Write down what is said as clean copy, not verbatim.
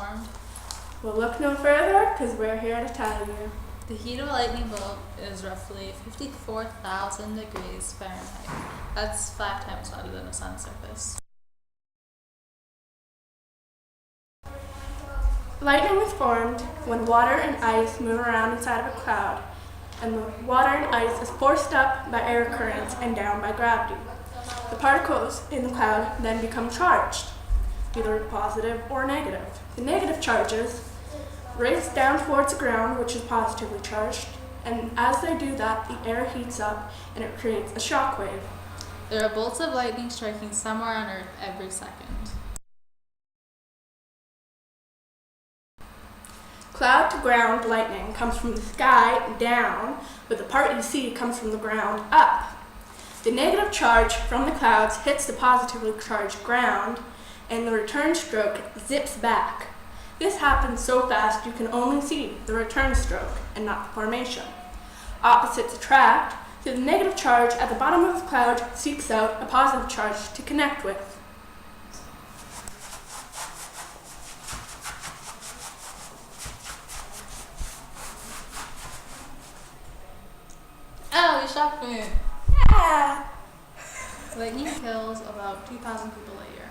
formed? We'll look no further because we're here to tell you. The heat of a lightning bolt is roughly 54,000 degrees Fahrenheit. That's 5 times hotter than the sun's surface. Lightning is formed when water and ice move around inside of a cloud, and the water and ice is forced up by air currents and down by gravity. The particles in the cloud then become charged, either positive or negative. The negative charges race down towards the ground, which is positively charged, and as they do that, the air heats up and it creates a shock wave. There are bolts of lightning striking somewhere on Earth every second. Cloud to ground lightning comes from the sky down, but the part you see comes from the ground up. The negative charge from the clouds hits the positively charged ground, and the return stroke zips back. This happens so fast you can only see the return stroke and not the formation. Opposites attract, so the negative charge at the bottom of the cloud seeks out a positive charge to connect with. Oh, you shocked me! Yeah! Lightning kills about 2,000 people a year.